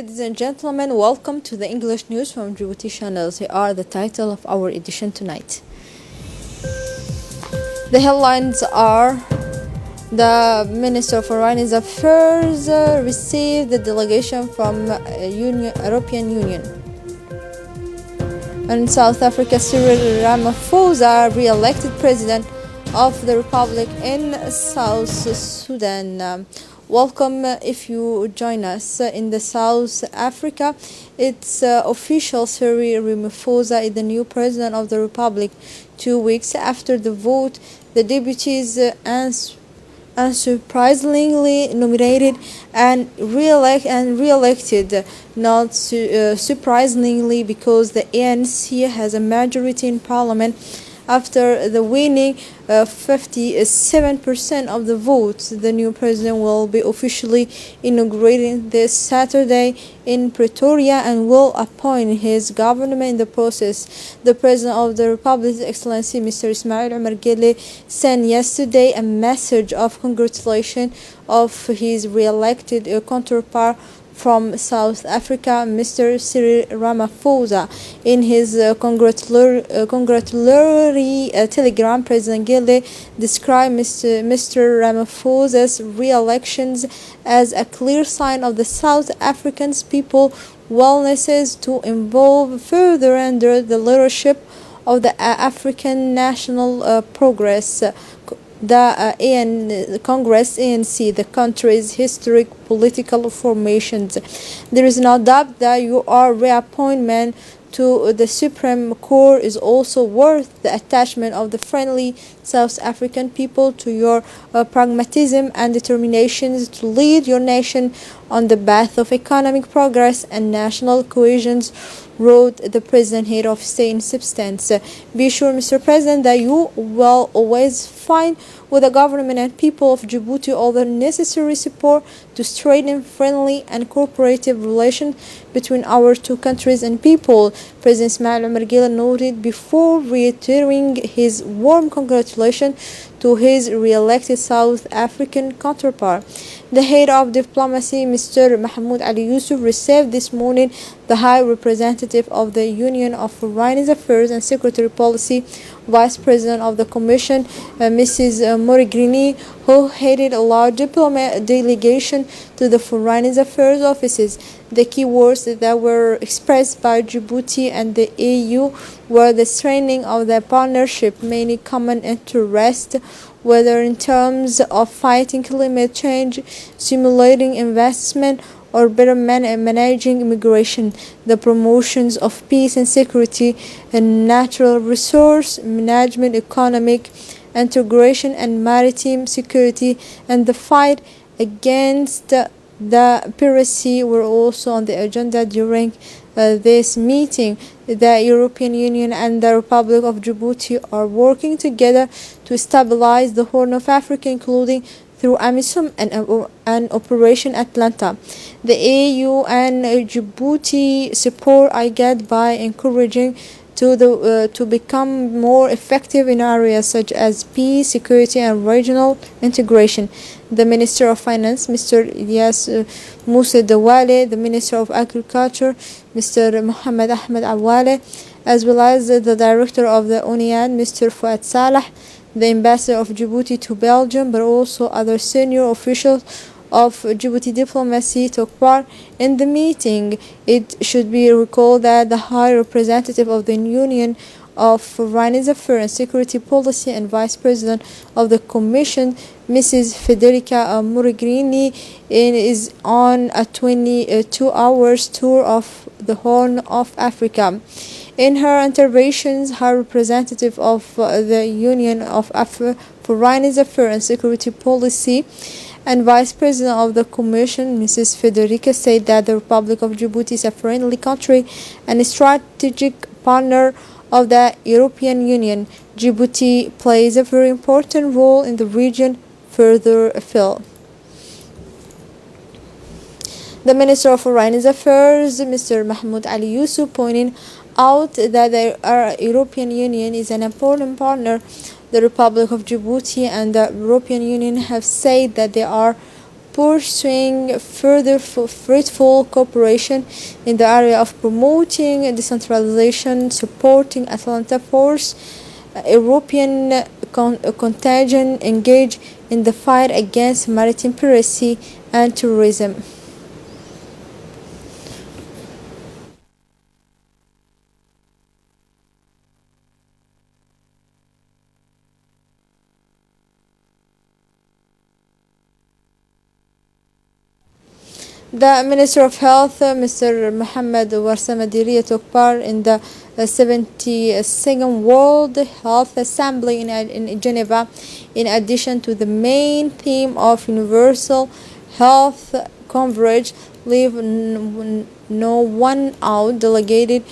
ladies and gentlemen, welcome to the English news from Djibouti channels. Here are the title of our edition tonight. The headlines are: the Minister of Foreign Affairs received the delegation from European Union. And South Africa, Cyril Ramaphosa, re-elected President of the Republic in South Sudan. Welcome if you join us in the South Africa. It's official. Cyril Ramaphosa is the new president of the Republic. 2 weeks after the vote, the deputies unsurprisingly nominated and re-elected. Not surprisingly, because the ANC has a majority in parliament after the winning 57% of the votes. The new president will be officially inaugurated this Saturday in Pretoria and will appoint his government in the process. The President of the Republic, His Excellency Mr. Ismail Omar Guelleh, sent yesterday a message of congratulation of his re-elected counterpart from South Africa, Mr. Cyril Ramaphosa. In his congratulatory telegram, President Guelleh described Mr. Ramaphosa's re-elections as a clear sign of the South African people's willingness to evolve further under the leadership of the African National Congress, ANC, the country's historic political formations. There is no doubt that your reappointment to the Supreme Court is also worth the attachment of the friendly South African people to your pragmatism and determination to lead your nation on the path of economic progress and national cohesion, wrote the President, head of state in substance. Be sure, Mr. President, that you will always find with the government and people of Djibouti all the necessary support to strengthen friendly and cooperative relations between our two countries and people, President Ismail Omar Guelleh noted before reiterating his warm congratulations to his re-elected South African counterpart. The head of diplomacy, Mr. Mahmoud Ali Yusuf, received this morning the High Representative of the Union of Foreign Affairs and Security Policy, Vice President of the Commission, Mrs. Morigrini, who headed a large diplomatic delegation to the Foreign Affairs offices. The key words that were expressed by Djibouti and the EU were the strengthening of their partnership, many common interests, whether in terms of fighting climate change, stimulating investment, or better managing immigration, the promotions of peace and security, and natural resource management, economic integration and maritime security, and the fight against the piracy were also on the agenda during this meeting. The European Union and the Republic of Djibouti are working together to stabilize the Horn of Africa, including through AMISOM and Operation Atlanta. The EU and Djibouti support IGAD by encouraging to become more effective in areas such as peace, security, and regional integration. The Minister of Finance, Mr. Ilyas Moussa Dawale, the Minister of Agriculture, Mr. Mohamed Ahmed Awale, as well as the Director of the UNIAD, Mr. Fouad Salah, the Ambassador of Djibouti to Belgium, but also other senior officials of Djibouti diplomacy took part in the meeting. It should be recalled that the High Representative of the Union of Foreign Affairs and Security Policy and Vice President of the Commission, Mrs. Federica Morigini, is on a 22-hour tour of the Horn of Africa. In her interventions, High Representative of the Union of Foreign Affairs and Security Policy and Vice President of the Commission, Mrs. Federica, said that the Republic of Djibouti is a friendly country and a strategic partner of the European Union. Djibouti plays a very important role in the region, further afield. The Minister of Foreign Affairs, Mr. Mahmoud Ali Yusuf, pointed out that the European Union is an important partner. The Republic of Djibouti and the European Union have said that they are pursuing further fruitful cooperation in the area of promoting decentralization, supporting Atlanta Force, European contagion, engage in the fight against maritime piracy and terrorism. The Minister of Health, Mr. Mohammed Warsame Diria, took part in the 72nd World Health Assembly in Geneva. In addition to the main theme of universal health coverage, leave no one out, delegated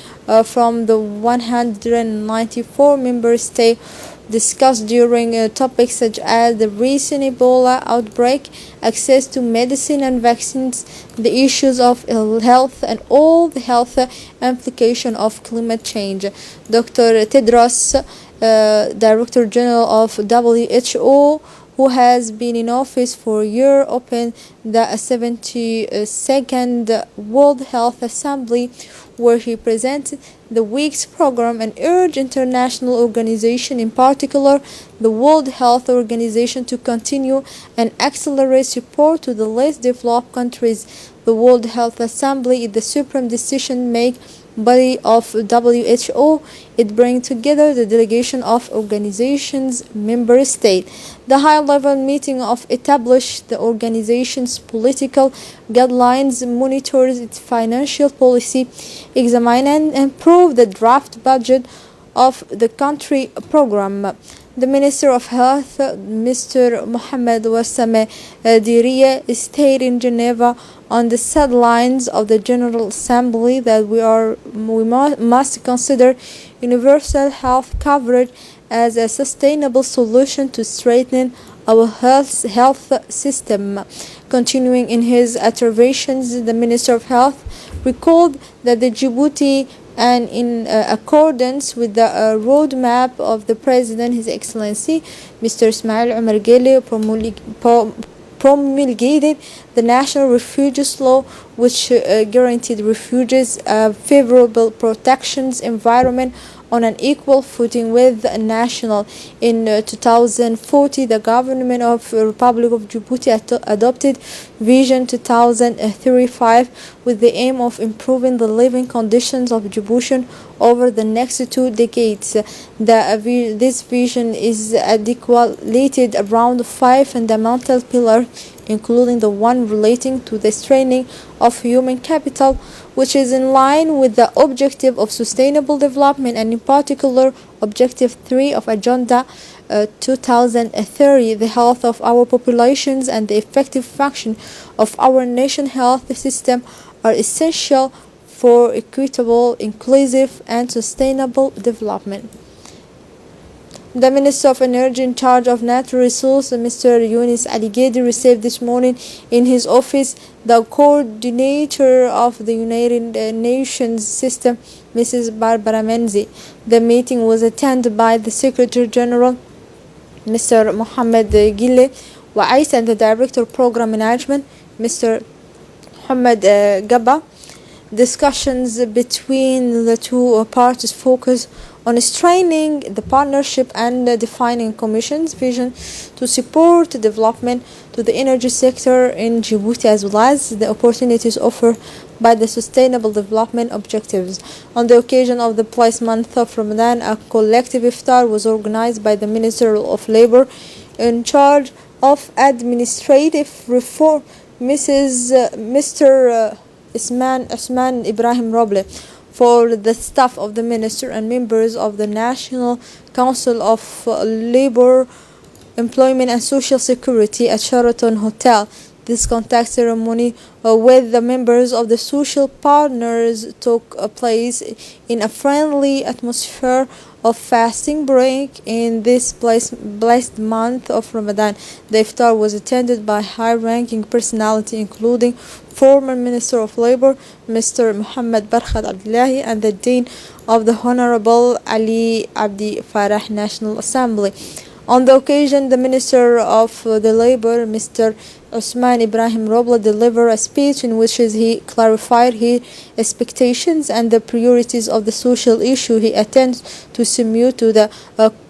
from the 194 member states discussed during topics such as the recent Ebola outbreak, access to medicine and vaccines, the issues of ill health, and all the health implications of climate change. Dr. Tedros, Director General of WHO, who has been in office for a year, opened the 72nd World Health Assembly, where he presented the week's program and urged international organizations, in particular the World Health Organization, to continue and accelerate support to the less developed countries. The World Health Assembly is the supreme decision-making body of WHO. It brings together the delegation of organizations, member states. The high-level meeting of established the organization's political guidelines, monitors its financial policy, examine and improve the draft budget of the country program. The Minister of Health, Mr. Mohammed Warsame Diria, stated in Geneva on the sidelines of the General Assembly that we must consider universal health coverage as a sustainable solution to strengthen our health system. Continuing in his observations, the Minister of Health recalled that the Djibouti, and in accordance with the roadmap of the President, His Excellency Mr. Ismail Omar Guelleh, promulgated the National Refugees Law, which guaranteed refugees favorable protections environment on an equal footing with national. In 2040, the government of the Republic of Djibouti adopted Vision 2035 with the aim of improving the living conditions of Djiboutians over the next 2 decades. This vision is articulated around 5 fundamental pillars, including the one relating to the strengthening of human capital, which is in line with the objective of sustainable development, and in particular Objective 3 of Agenda 2030. The health of our populations and the effective function of our national health system are essential for equitable, inclusive, and sustainable development. The Minister of Energy in charge of natural resources, Mr. Younis Ali Gedi, received this morning in his office the coordinator of the United Nations system, Mrs. Barbara Menzi. The meeting was attended by the Secretary General, Mr. Mohammed Gile Wa'ais, and the Director of Program Management, Mr. Mohammed Gaba. Discussions between the two parties focus on strengthening the partnership and defining Commission's vision to support development to the energy sector in Djibouti, as well as the opportunities offered by the Sustainable Development Objectives. On the occasion of the blessed month of Ramadan, a collective iftar was organized by the Minister of Labor in charge of administrative reform, Mr. Osman Ibrahim Roble, for the staff of the Minister and members of the National Council of Labor, Employment and Social Security at Sheraton Hotel. This contact ceremony with the members of the social partners took place in a friendly atmosphere of fasting break in this blessed month of Ramadan. The iftar was attended by high-ranking personality, including former Minister of Labor, Mr. Muhammad Barkhad Abdullahi, and the Dean of the Honorable Ali Abdi Farah National Assembly. On the occasion, the Minister of the Labor, Mr. Osman Ibrahim Robla delivered a speech in which he clarified his expectations and the priorities of the social issue he intends to submit to the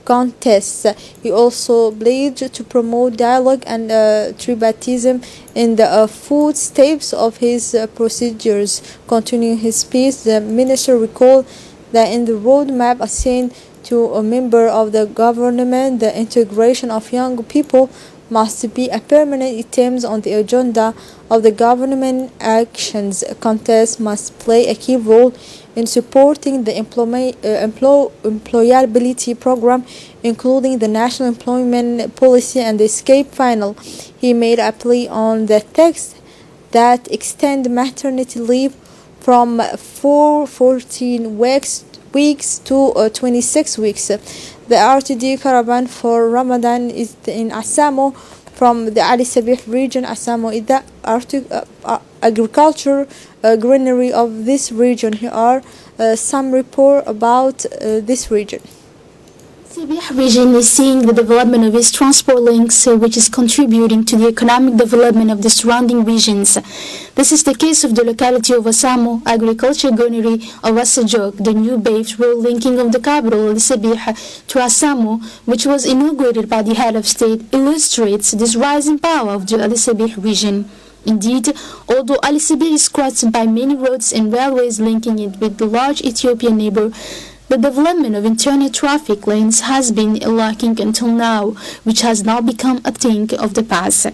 contest. He also pledged to promote dialogue and tribalism in the footsteps of his procedures. Continuing his speech, the minister recalled that in the roadmap assigned to a member of the government, the integration of young people must be a permanent item on the agenda of the government actions. Contests must play a key role in supporting the employability program, including the national employment policy and the escape final. He made a plea on the text that extend maternity leave from 14 weeks to 26 weeks. The RTD caravan for Ramadan is in Asamo from the Ali Sabih region. Asamo is the agriculture greenery of this region. Here are some report about this region. Sabih region is seeing the development of its transport links, which is contributing to the economic development of the surrounding regions. This is the case of the locality of Asamo, agriculture greenery of Asajok, the new paved road linking of the capital, Sabih, to Asamo, which was inaugurated by the head of state, illustrates this rising power of the Ali Sabih region. Indeed, although Ali Sabih is crossed by many roads and railways linking it with the large Ethiopian neighbor, the development of internet traffic lanes has been lacking until now, which has now become a thing of the past.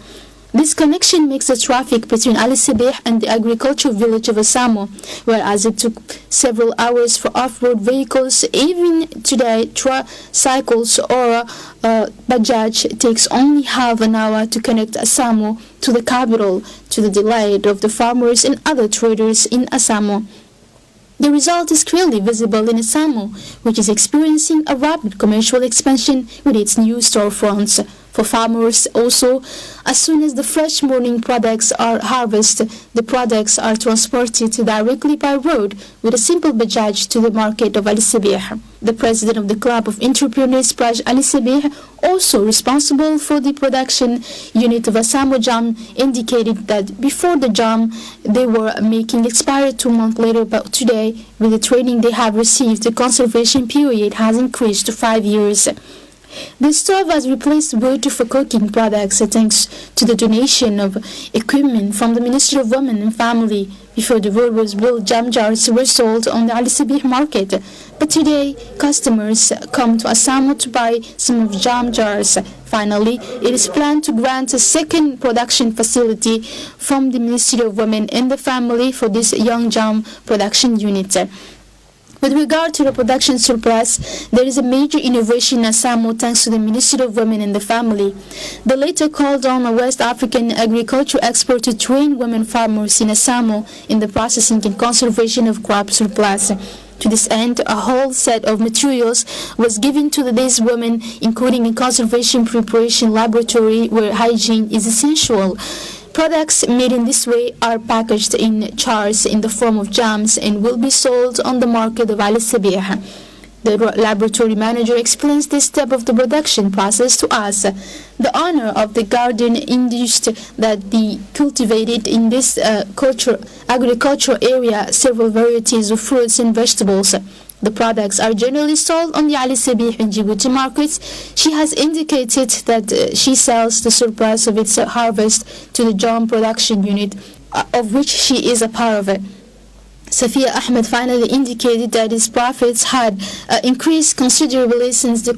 This connection makes the traffic between Ali Sabih and the agricultural village of Asamo, whereas it took several hours for off-road vehicles, even today tricycles or Bajaj takes only half an hour to connect Asamo to the capital, to the delight of the farmers and other traders in Asamo. The result is clearly visible in Asamo, which is experiencing a rapid commercial expansion with its new storefronts. For farmers also, as soon as the fresh morning products are harvested, the products are transported directly by road with a simple bajaj to the market of Ali Sabih. The president of the Club of Entrepreneurs Praj Ali Sabih, also responsible for the production unit of Asamo Jam, indicated that before the jam they were making expired 2 months later, but today, with the training they have received, the conservation period has increased to 5 years. The stove has replaced wood for cooking products thanks to the donation of equipment from the Ministry of Women and Family. Before the wood was built, jam jars were sold on the Ali Sabih market, but today customers come to Asamo to buy some of jam jars. Finally, it is planned to grant a second production facility from the Ministry of Women and the Family for this young jam production unit. With regard to the production surplus, there is a major innovation in Asamo thanks to the Ministry of Women and the Family. The latter called on a West African agriculture expert to train women farmers in Asamo in the processing and conservation of crop surplus. To this end, a whole set of materials was given to these women, including a conservation preparation laboratory where hygiene is essential. Products made in this way are packaged in jars in the form of jams and will be sold on the market of Ali Sabih. The laboratory manager explains this step of the production process to us. The owner of the garden induced that the cultivated in this agricultural area several varieties of fruits and vegetables. The products are generally sold on the Ali Sabih and Djibouti markets. She has indicated that she sells the surplus of its harvest to the jam production unit, of which she is a part of it. Safia Ahmed finally indicated that its profits had increased considerably since the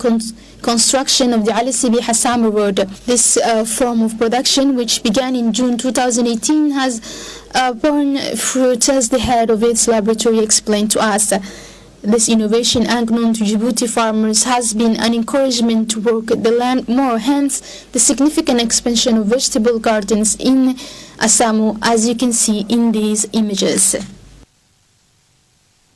construction of the Ali Sabih Asamo Road. This form of production, which began in June 2018, has borne fruit, as the head of its laboratory explained to us. This innovation, unknown to Djibouti farmers, has been an encouragement to work the land more, hence the significant expansion of vegetable gardens in Asamo, as you can see in these images.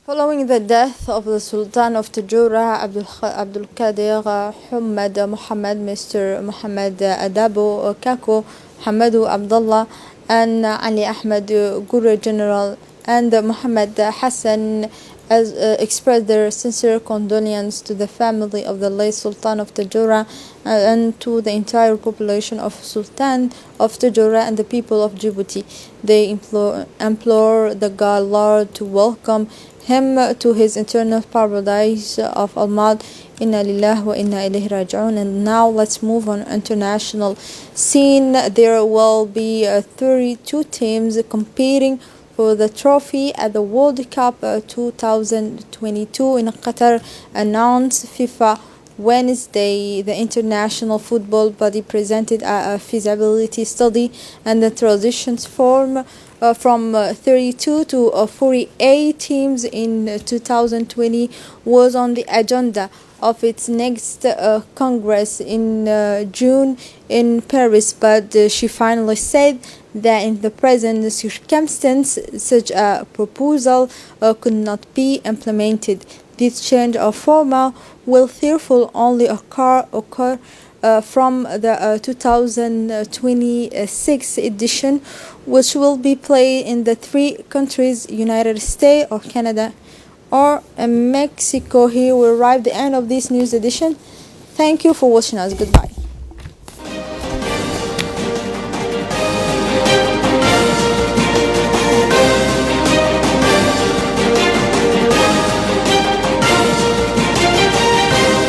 Following the death of the Sultan of Tajura, Abdul Qadir Hamad Muhammad, Mr. Muhammad Adabo Kako, Hamadu Abdullah, and Ali Ahmed Guru General and Mohammed Hassan as expressed their sincere condolence to the family of the late Sultan of Tajura and to the entire population of Sultan of Tajura and the people of Djibouti. They implore the God Lord to welcome him to his eternal paradise of Al-Mad. Inna lillahi wa inna ilayhi raji'un. And now let's move on international scene. There will be 32 teams competing for the trophy at the World Cup 2022 in Qatar, announced FIFA Wednesday. The international football body presented a feasibility study, and the transitions from 32 to 48 teams in 2020 was on the agenda of its next Congress in June in Paris, but she finally said that in the present circumstance such a proposal could not be implemented. This change of format will therefore only occur from the 2026 edition, which will be played in the three countries, United States or Canada or Mexico. Here we arrive at the end of this news edition. Thank you for watching us. Goodbye.